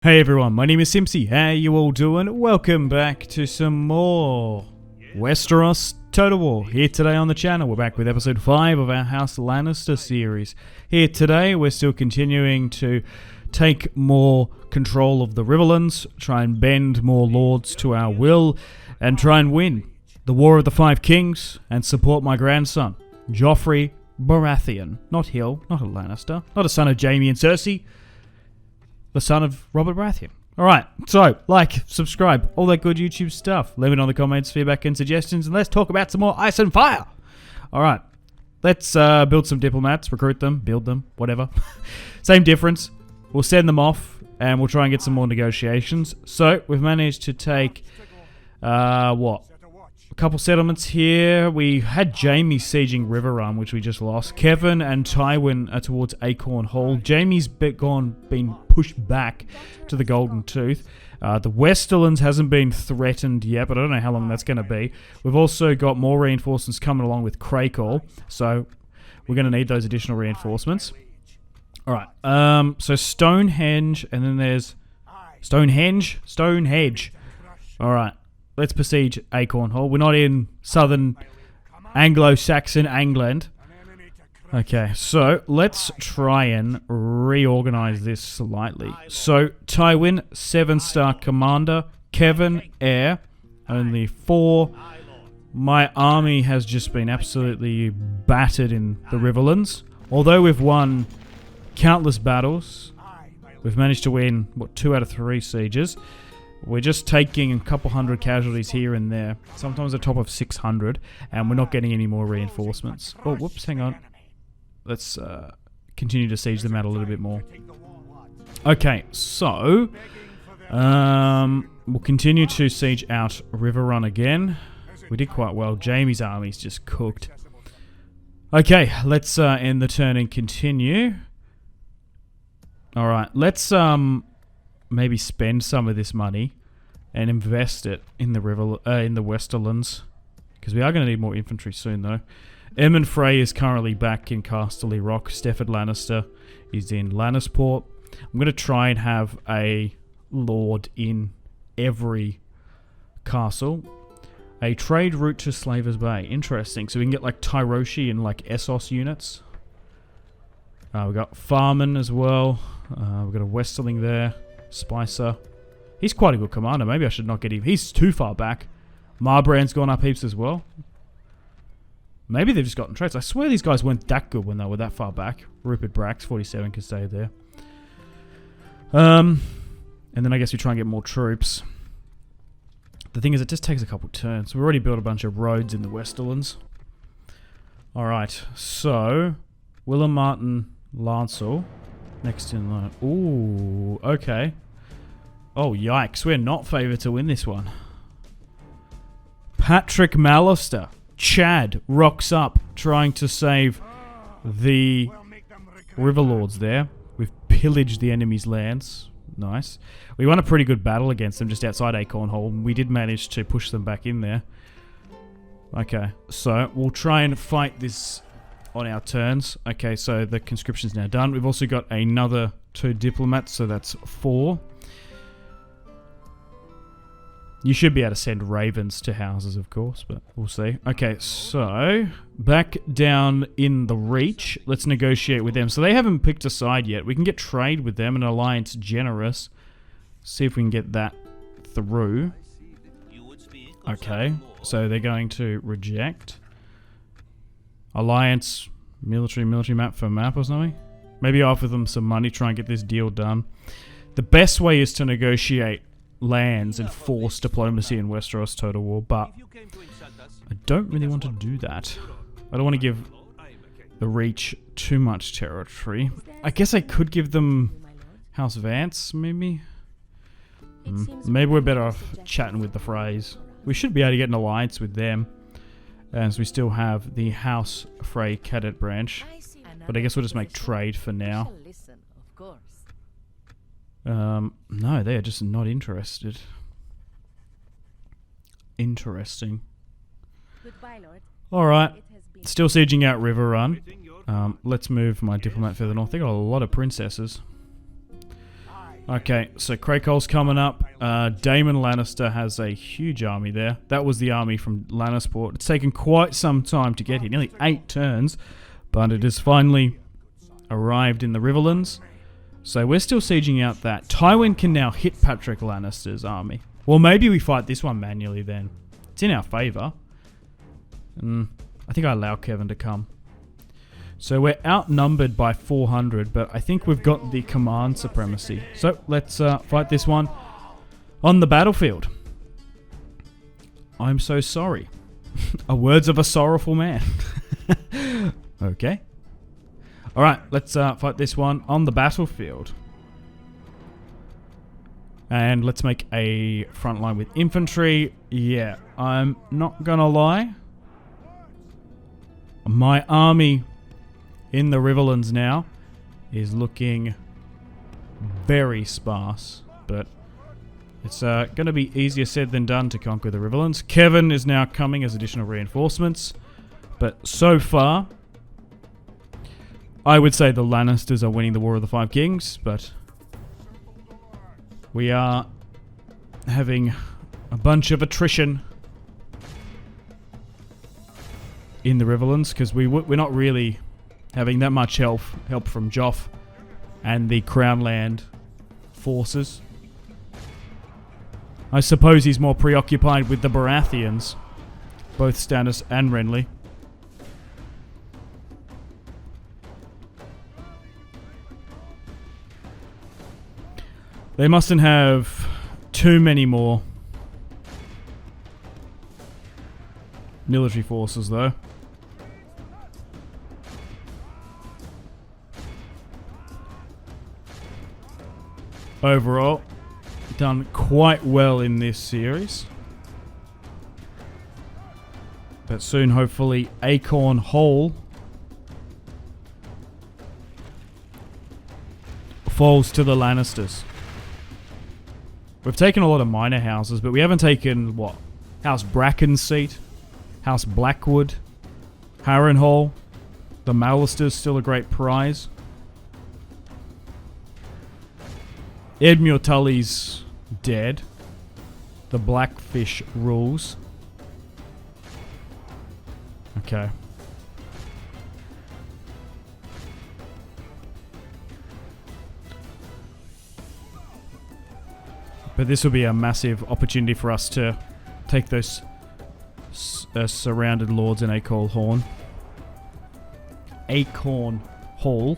Hey everyone, my name is Simpsy. How you all doing? Welcome back to some more Westeros Total War. Here today on the channel, we're back with episode 5 of our House Lannister series. Here today, we're still continuing to take more control of the riverlands, try and bend more lords to our will, and try and win the War of the Five Kings, and support my grandson, Joffrey Baratheon. Not Hill, not a Lannister, not a son of Jaime and Cersei, the son of Robert Baratheon. Alright, so, like, subscribe, all that good YouTube stuff. Leave it on the comments, feedback and suggestions, and let's talk about some more Ice and Fire! Alright, let's build some diplomats, recruit them, build them, whatever. Same difference. We'll send them off, and we'll try and get some more negotiations. So, we've managed to take, a couple settlements here. We had Jaime sieging Riverrun, which we just lost. Kevin and Tywin are towards Acorn Hall. Jaime's been pushed back to the Golden Tooth. The Westerlands hasn't been threatened yet, but I don't know how long that's going to be. We've also got more reinforcements coming along with Craycall, so we're going to need those additional reinforcements. Alright, so Stonehenge, and then there's Stonehenge. Alright. Let's besiege Acorn Hall. We're not in southern Anglo-Saxon England. Okay, so let's try and reorganize this slightly. So, Tywin, 7-star commander. Kevin, heir. Only 4. My army has just been absolutely battered in the Riverlands. Although we've won countless battles, we've managed to win, 2 out of 3 sieges. We're just taking a couple hundred casualties here and there. Sometimes a top of 600, and we're not getting any more reinforcements. Oh, whoops, hang on. Let's continue to siege them out a little bit more. Okay, so we'll continue to siege out Riverrun again. We did quite well. Jaime's army's just cooked. Okay, let's end the turn and continue. Alright, let's maybe spend some of this money and invest it in the Westerlands, because we are going to need more infantry soon though. Aemon Frey is currently back in Casterly Rock. Stefford Lannister is in Lannisport. I'm going to try and have a lord in every castle. A trade route to Slavers Bay. Interesting. So we can get like Tyroshi and like Essos units. We've got Farman as well. We've got a Westerling there. Spicer. He's quite a good commander. Maybe I should not get him. He's too far back. Marbrand's gone up heaps as well. Maybe they've just gotten traits. I swear these guys weren't that good when they were that far back. Rupert Brax, 47, can stay there. And then I guess we try and get more troops. The thing is, it just takes a couple turns. We've already built a bunch of roads in the Westerlands. Alright, so Willem Martin Lancel. Next in line. Ooh, okay. Oh, yikes. We're not favoured to win this one. Patrick Mallister. Chad rocks up trying to save the Riverlords there. We've pillaged the enemy's lands. Nice. We won a pretty good battle against them just outside Acorn Hall. We did manage to push them back in there. Okay, so we'll try and fight this on our turns. Okay, so the conscription's now done. We've also got another 2 diplomats, so that's 4. You should be able to send ravens to houses, of course, but we'll see. Okay, so back down in the Reach. Let's negotiate with them. So they haven't picked a side yet. We can get trade with them, an alliance generous. See if we can get that through. Okay, so they're going to reject. Alliance, military map for map or something. Maybe offer them some money, try and get this deal done. The best way is to negotiate lands and force diplomacy in Westeros Total War, but I don't really want to do that. I don't want to give the Reach too much territory. I guess I could give them House Vance, maybe? Maybe we're better off chatting with the Freys. We should be able to get an alliance with them, as we still have the House Frey Cadet branch. But I guess we'll just make trade for now. No, they are just not interested. Interesting. Alright. Still sieging out Riverrun. Let's move my diplomat further north. They got a lot of princesses. Okay, so Cracole's coming up. Daemon Lannister has a huge army there. That was the army from Lannisport. It's taken quite some time to get here, nearly 8 turns, but it has finally arrived in the Riverlands. So we're still sieging out that. Tywin can now hit Patrick Lannister's army. Well, maybe we fight this one manually then. It's in our favour. I think I allow Kevin to come. So we're outnumbered by 400, but I think we've got the command supremacy. So let's fight this one on the battlefield. I'm so sorry. Words of a sorrowful man. Okay. Alright, let's fight this one on the battlefield. And let's make a front line with infantry. Yeah, I'm not gonna lie. My army in the Riverlands now is looking very sparse, but it's going to be easier said than done to conquer the Riverlands. Kevin is now coming as additional reinforcements, but so far, I would say the Lannisters are winning the War of the Five Kings, but we are having a bunch of attrition in the Riverlands because we're not really having that much help from Joff and the Crownland forces. I suppose he's more preoccupied with the Baratheons, both Stannis and Renly. They mustn't have too many more military forces though. Overall, done quite well in this series. But soon, hopefully, Acorn Hall falls to the Lannisters. We've taken a lot of minor houses, but we haven't taken, what? House Bracken's seat, House Blackwood, Harrenhal, the Mallisters, still a great prize. Edmure Tully's dead. The Blackfish rules. Okay. But this will be a massive opportunity for us to take those surrounded lords in Acorn Hall. Acorn Hall.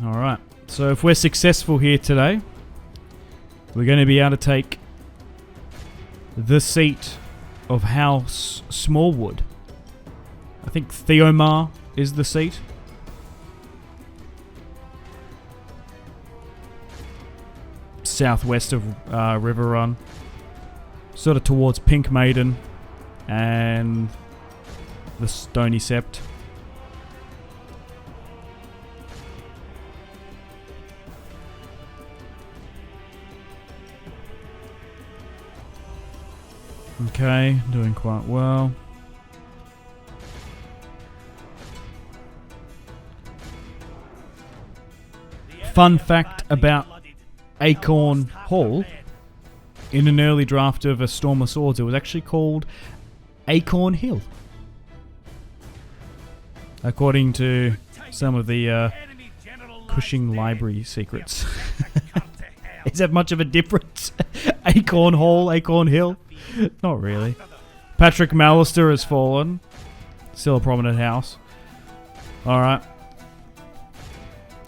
Alright, so if we're successful here today, we're going to be able to take the seat of House Smallwood. I think Theomar is the seat. Southwest of River Run. Sort of towards Pink Maiden and the Stony Sept. Okay, doing quite well. Fun fact about Acorn Hall, in an early draft of A Storm of Swords, it was actually called Acorn Hill. According to some of the Cushing Library secrets. Is that much of a difference? Acorn Hall, Acorn Hill? Not really. Patrick Mallister has fallen. Still a prominent house. Alright.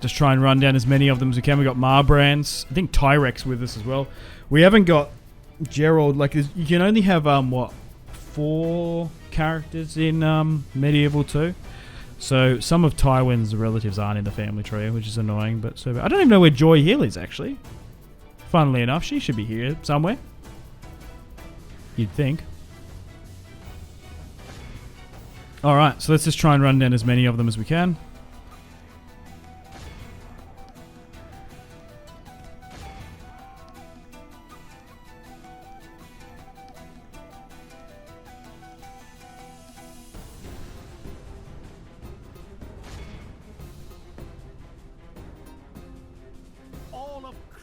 Just try and run down as many of them as we can. We got Marbrands. I think Tyrex with us as well. We haven't got Gerald. Like, you can only have, 4 characters in Medieval 2. So some of Tywin's relatives aren't in the family tree, which is annoying. But so I don't even know where Joy Hill is, actually. Funnily enough, she should be here somewhere. You'd think. Alright, so let's just try and run down as many of them as we can.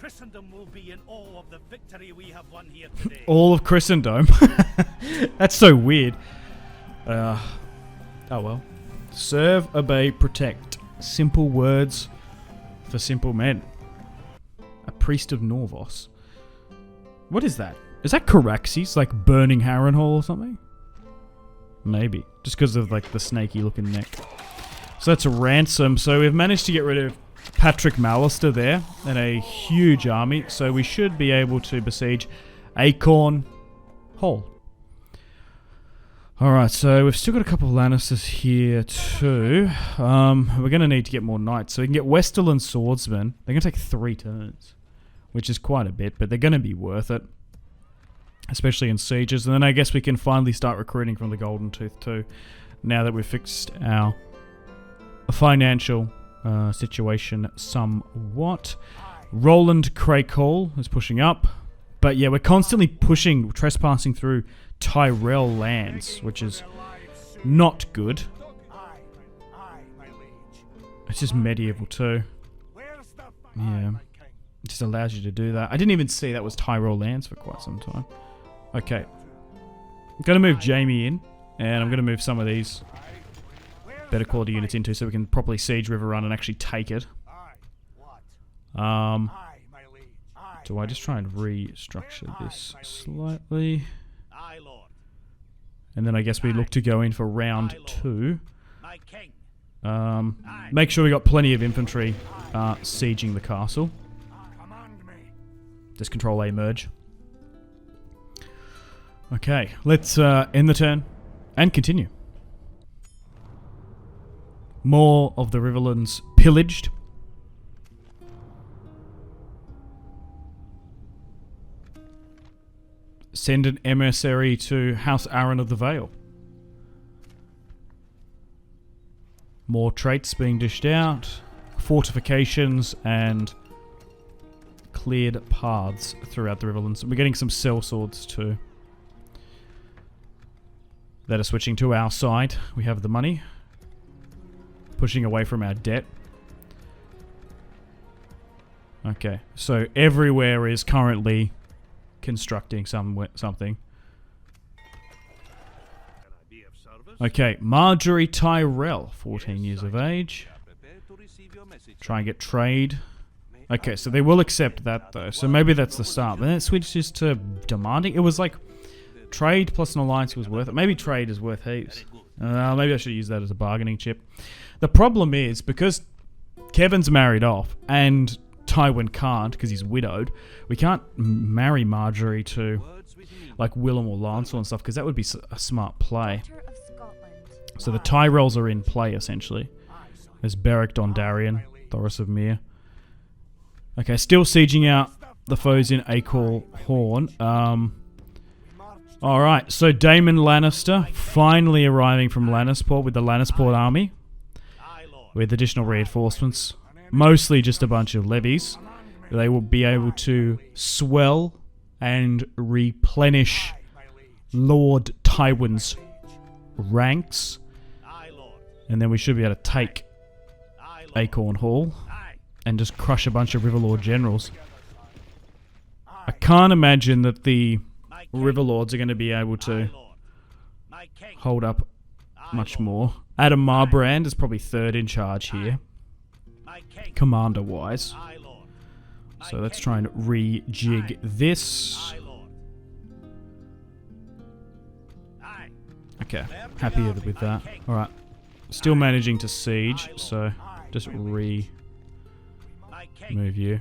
Christendom will be in awe of the victory we have won here today. All of Christendom? That's so weird. Oh well. Serve, obey, protect. Simple words for simple men. A priest of Norvos. What is that? Is that Caraxes, like burning Harrenhal or something? Maybe. Just because of like the snaky looking neck. So that's a ransom. So we've managed to get rid of Patrick Mallister there and a huge army. So we should be able to besiege Acorn Hall. Alright, so we've still got a couple of Lannisters here too. We're going to need to get more knights. So we can get Westerland swordsmen. They're going to take 3 turns, which is quite a bit, but they're going to be worth it. Especially in sieges. And then I guess we can finally start recruiting from the Golden Tooth too. Now that we've fixed our financial situation somewhat. Roland Craycall is pushing up. But yeah, we're constantly trespassing through Tyrell lands, which is not good. It's just medieval too. Yeah. It just allows you to do that. I didn't even see that was Tyrell lands for quite some time. Okay. I'm going to move Jamie in, and I'm going to move some of these better quality units into so we can properly siege Riverrun and actually take it. Do I just try and restructure this slightly? And then I guess we look to go in for round 2. Make sure we got plenty of infantry sieging the castle. Just control A merge. Okay, let's end the turn and continue. More of the Riverlands pillaged. Send an emissary to House Aaron of the Vale. More traits being dished out. Fortifications and cleared paths throughout the Riverlands. We're getting some sellswords too. That are switching to our side. We have the money. Pushing away from our debt. Okay, so everywhere is currently constructing something. Okay, Marjorie Tyrell, 14 years of age. Try and get trade. Okay, so they will accept that though, so maybe that's the start. But then it switches to demanding. It was like trade plus an alliance was worth it. Maybe trade is worth heaps. Maybe I should use that as a bargaining chip. The problem is, because Kevin's married off, and Tywin can't, because he's widowed, we can't marry Marjorie to, like, Willem or Lancel and stuff, because that would be a smart play. So the Tyrells are in play, essentially. There's Beric Dondarrion, Thoros of Myr. Okay, still sieging out the foes in Acorn Horn. Alright, so Daemon Lannister finally arriving from Lannisport with the Lannisport army. With additional reinforcements. Mostly just a bunch of levies. They will be able to swell and replenish Lord Tywin's ranks. And then we should be able to take Acorn Hall and just crush a bunch of Riverlord generals. I can't imagine that the Riverlords are going to be able to hold up much more. Adam Marbrand is probably third in charge here, commander-wise. So let's try and rejig this. Okay, happy with that. Alright, still managing to siege, so just move you.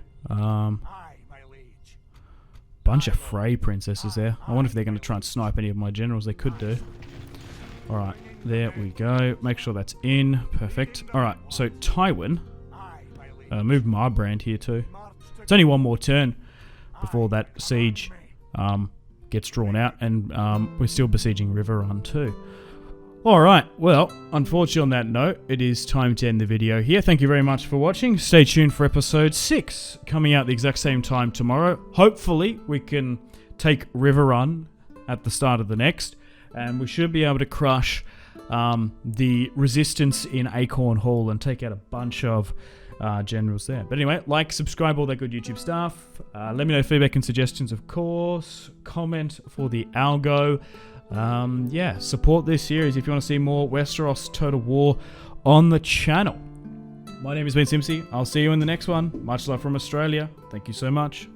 Bunch of Frey princesses there. I wonder if they're going to try and snipe any of my generals. They could do. Alright, there we go. Make sure that's in. Perfect. Alright, so Tywin. Move Marbrand here too. It's only one more turn before that siege gets drawn out, and we're still besieging Riverrun too. Alright, well, unfortunately on that note, it is time to end the video here. Thank you very much for watching. Stay tuned for episode 6, coming out the exact same time tomorrow. Hopefully, we can take Riverrun at the start of the next, and we should be able to crush the resistance in Acorn Hall and take out a bunch of generals there. But anyway, like, subscribe, all that good YouTube stuff. Let me know feedback and suggestions, of course. Comment for the algo. Yeah, support this series if you want to see more Westeros Total War on the channel. My name has been Simpsy. I'll see you in the next one. Much love from Australia. Thank you so much.